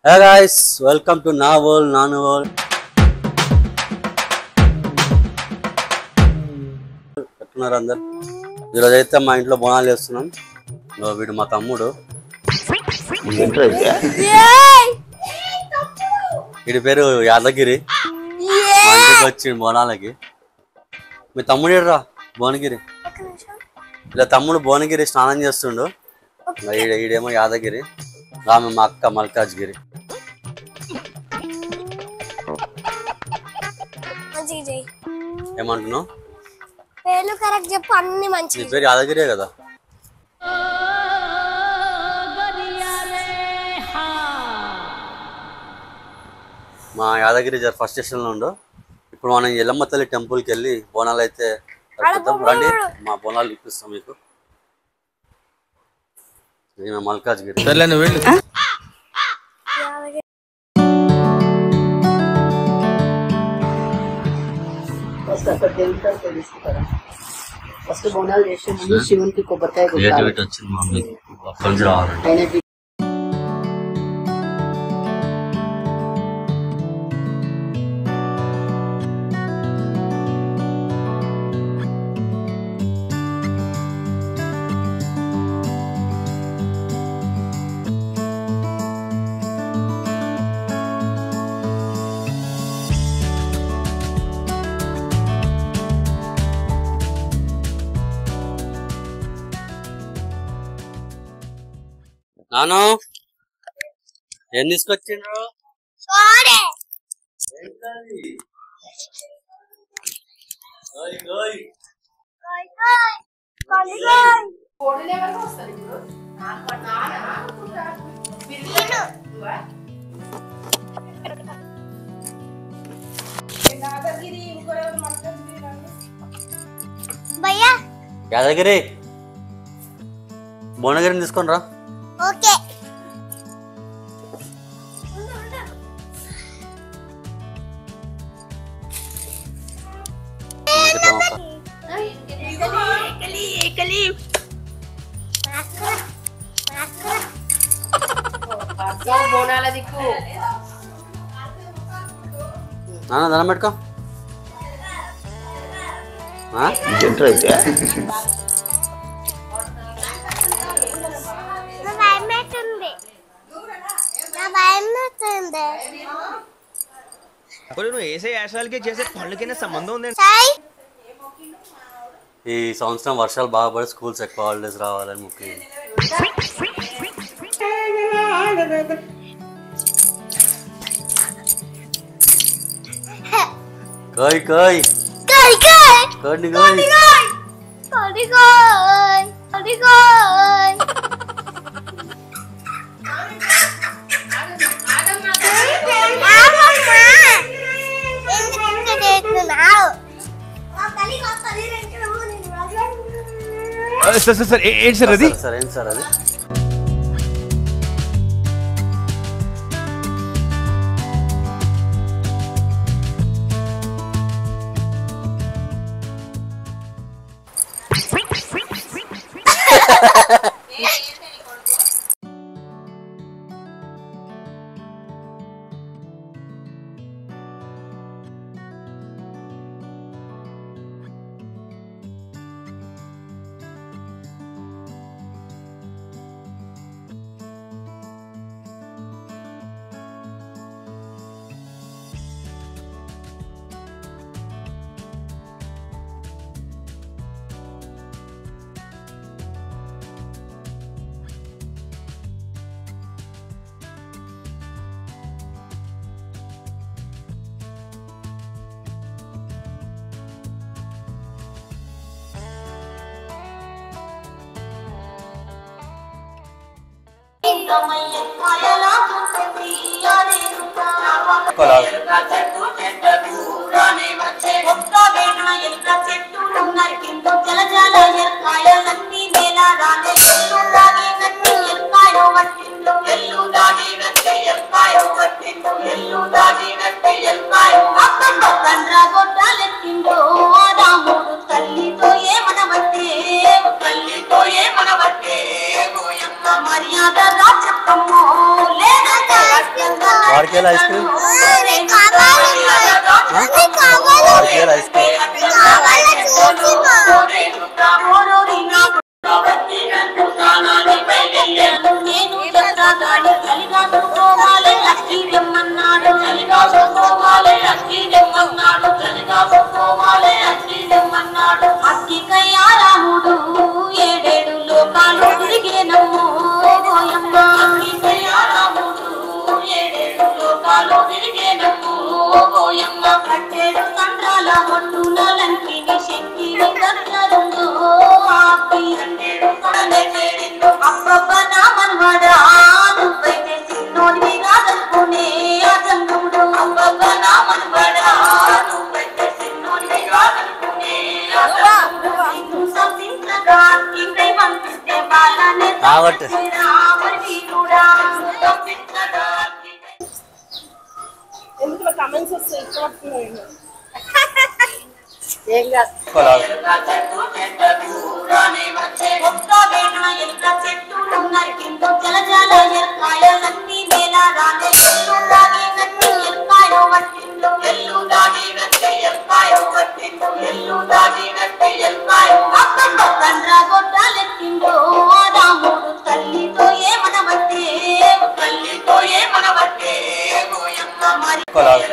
Hey guys, welcome to నా world నాను world. ఎట్టున్నారు అందరు? ఈరోజు అయితే మా ఇంట్లో బోనాలు చేస్తున్నాం. వీడు మా తమ్ముడు. వీడి పేరు యాదగిరి. మా ఇంటికి వచ్చి బోనాలకి. మీ తమ్ముడు ఏడ్రా భువనగిరి. ఇలా తమ్ముడు భువనగిరి స్నానం చేస్తుండు. ఈడేమో యాదగిరి, ఆమె మా అక్క మల్కాజ్గిరి. ఏమంటున్నావు? పేర్లు కరెక్ట్ చెప్పు, అన్ని మంచి. నీ పేరు యాదగిరే కదా? మా యాదగిరి ఫస్ట్ స్టేషన్లో ఉండు. ఇప్పుడు మనం ఎల్లమ్మ తల్లి టెంపుల్కి వెళ్ళి బోనాలు అయితే రండి, మా బోనాలు ఇప్పిస్తాం మీకు. మల్కాజ్గిరి. ఫస్ట్ బోనాలు చేసే ముందు శివునికి కొబ్బరికాయ కొట్టాలి. నాను ఏం తీసుకొచ్చిండ్రు? యాదగిరి భువనగిరిని తీసుకొని రా. ఓకే. నాన్న దండం పెట్టుకో. ఈ సంవత్సరం వర్షాలు బాగా పడి స్కూల్స్ ఎక్కువ హాలిడేస్ రావాలని ముఖ్యం. కోయ్ కోయ్ కోడి కోయ్. సార్ ఏంటి సార్ అది? సార్ ఏంటి సార్ అది? మర్యాద ఆర్కేల్ ఐస్ క్రీమ్ ఆర్కేల్ ఐస్ క్రీమ్ రాముడు ఏడేడు లోకాలు తిరిగేనమ్మో ఓయమ్మ కట్టేడు సంద్రాల ఒడ్డునలంటిని శక్తిని దర్శనంలో ఆపి అబ్బబ్బ నా మనవడా నువ్వైతే చిన్నోడివి కాదనుకునే అసంగుడు అబ్బబ్బ నా మనవడా నువ్వైతే చిన్నోడివి కాదనుకునే సంసించగా ఇంకై పంపిస్తే బాలనే రామడి కూడా సంసించగా ఎందుకు కమెంట్స్ వస్తాయి ఇష్టపడుతున్నాయి ఏం కాదు రాముడు తల్లితో ఏమనవట్టే తల్లితో ఏమనవట్టే మరి